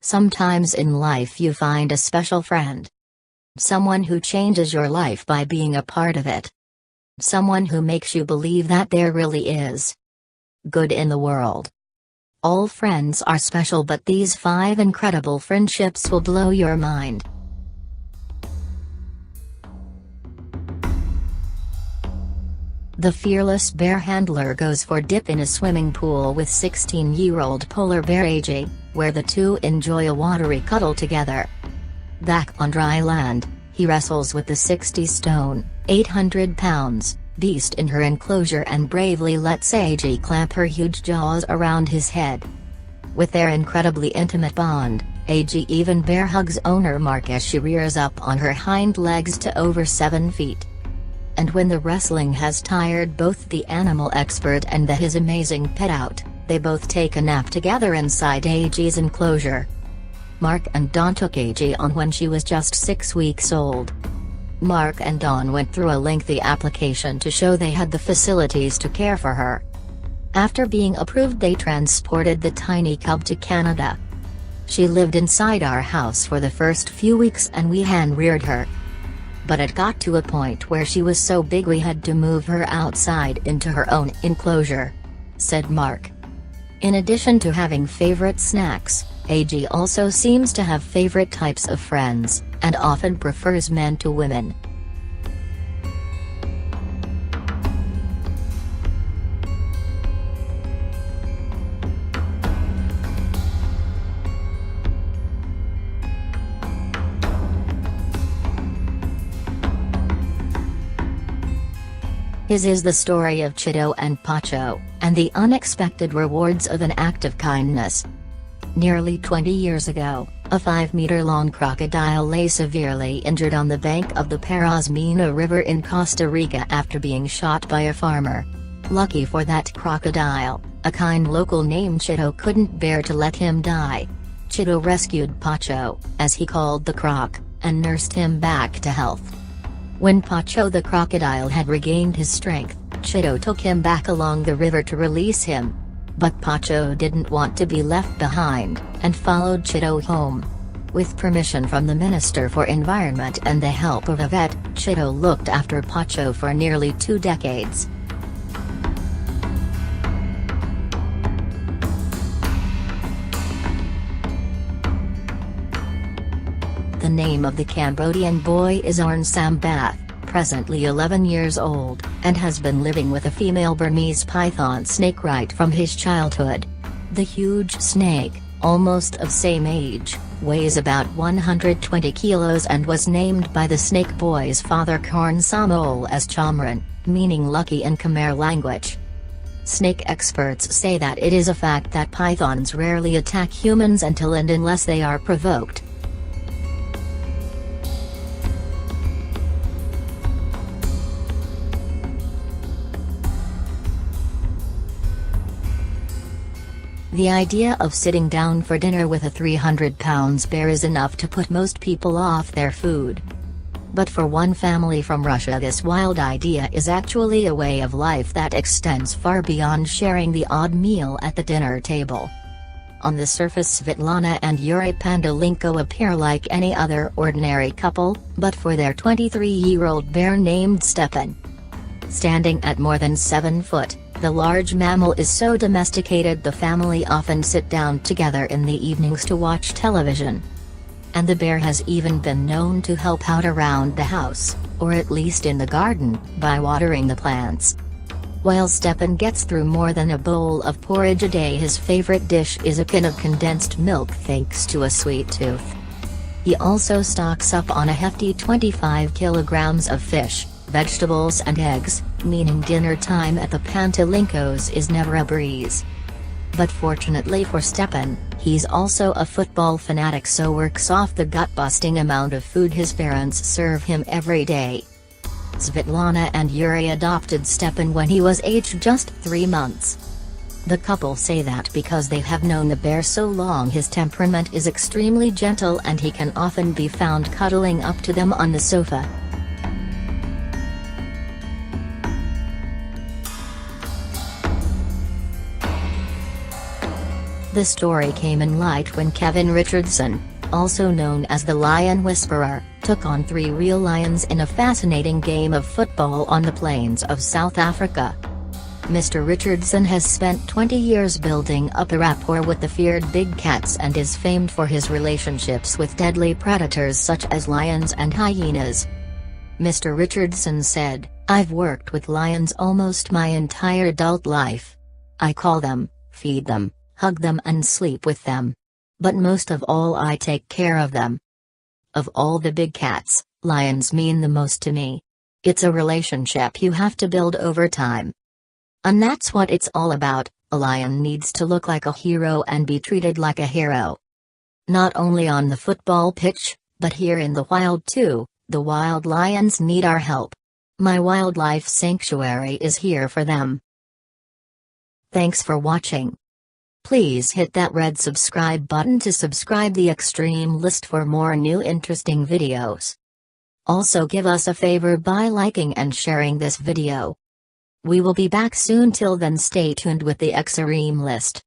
Sometimes in life you find a special friend. Someone who changes your life by being a part of it. Someone who makes you believe that there really is good in the world. All friends are special, but these 5 incredible friendships will blow your mind. The fearless bear handler goes for dip in a swimming pool with 16-year-old polar bear AJ, where the two enjoy a watery cuddle together. Back on dry land, he wrestles with the 60-stone, 800-pound beast in her enclosure and bravely lets AJ clamp her huge jaws around his head. With their incredibly intimate bond, AJ even bear hugs owner Mark as she rears up on her hind legs to over 7 feet. And when the wrestling has tired both the animal expert and his amazing pet out, they both take a nap together inside AJ's enclosure. Mark and Dawn took AJ on when she was just 6 weeks old. Mark and Dawn went through a lengthy application to show they had the facilities to care for her. After being approved, they transported the tiny cub to Canada. She lived inside our house for the first few weeks and we hand-reared her. But it got to a point where she was so big we had to move her outside into her own enclosure," said Mark. In addition to having favorite snacks, AJ also seems to have favorite types of friends, and often prefers men to women. His is the story of Cheeto and Pacho, and the unexpected rewards of an act of kindness. Nearly 20 years ago, a 5-meter-long crocodile lay severely injured on the bank of the Parasmina River in Costa Rica after being shot by a farmer. Lucky for that crocodile, a kind local named Cheeto couldn't bear to let him die. Cheeto rescued Pacho, as he called the croc, and nursed him back to health. When Pacho the crocodile had regained his strength, Cheeto took him back along the river to release him. But Pacho didn't want to be left behind, and followed Cheeto home. With permission from the Minister for Environment and the help of a vet, Cheeto looked after Pacho for nearly 2 decades. The name of the Cambodian boy is Arn Sambath, presently 11 years old, and has been living with a female Burmese python snake right from his childhood. The huge snake, almost of same age, weighs about 120 kilos and was named by the snake boy's father Karn Samol as Chamran, meaning lucky in Khmer language. Snake experts say that it is a fact that pythons rarely attack humans until and unless they are provoked. The idea of sitting down for dinner with a 300-pound bear is enough to put most people off their food. But for one family from Russia, this wild idea is actually a way of life that extends far beyond sharing the odd meal at the dinner table. On the surface, Svetlana and Yuri Pandalenko appear like any other ordinary couple, but for their 23-year-old bear named Stepan. Standing at more than 7 foot, the large mammal is so domesticated the family often sit down together in the evenings to watch television. And the bear has even been known to help out around the house, or at least in the garden, by watering the plants. While Stepan gets through more than a bowl of porridge a day, his favorite dish is a can of condensed milk thanks to a sweet tooth. He also stocks up on a hefty 25 kilograms of fish, vegetables and eggs, meaning dinner time at the Pantalenkos is never a breeze. But fortunately for Stepan, he's also a football fanatic, so works off the gut-busting amount of food his parents serve him every day. Svetlana and Yuri adopted Stepan when he was aged just 3 months. The couple say that because they have known the bear so long, his temperament is extremely gentle and he can often be found cuddling up to them on the sofa. The story came in light when Kevin Richardson, also known as the Lion Whisperer, took on 3 real lions in a fascinating game of football on the plains of South Africa. Mr. Richardson has spent 20 years building up a rapport with the feared big cats and is famed for his relationships with deadly predators such as lions and hyenas. Mr. Richardson said, "I've worked with lions almost my entire adult life. I call them, feed them, hug them and sleep with them. But most of all I take care of them. Of all the big cats, lions mean the most to me. It's a relationship you have to build over time. And that's what it's all about. A lion needs to look like a hero and be treated like a hero. Not only on the football pitch, but here in the wild too. The wild lions need our help. My wildlife sanctuary is here for them." Thanks for watching. Please hit that red subscribe button to subscribe the Xtreme list for more new interesting videos. Also give us a favor by liking and sharing this video. We will be back soon. Till then stay tuned with the Xtreme list.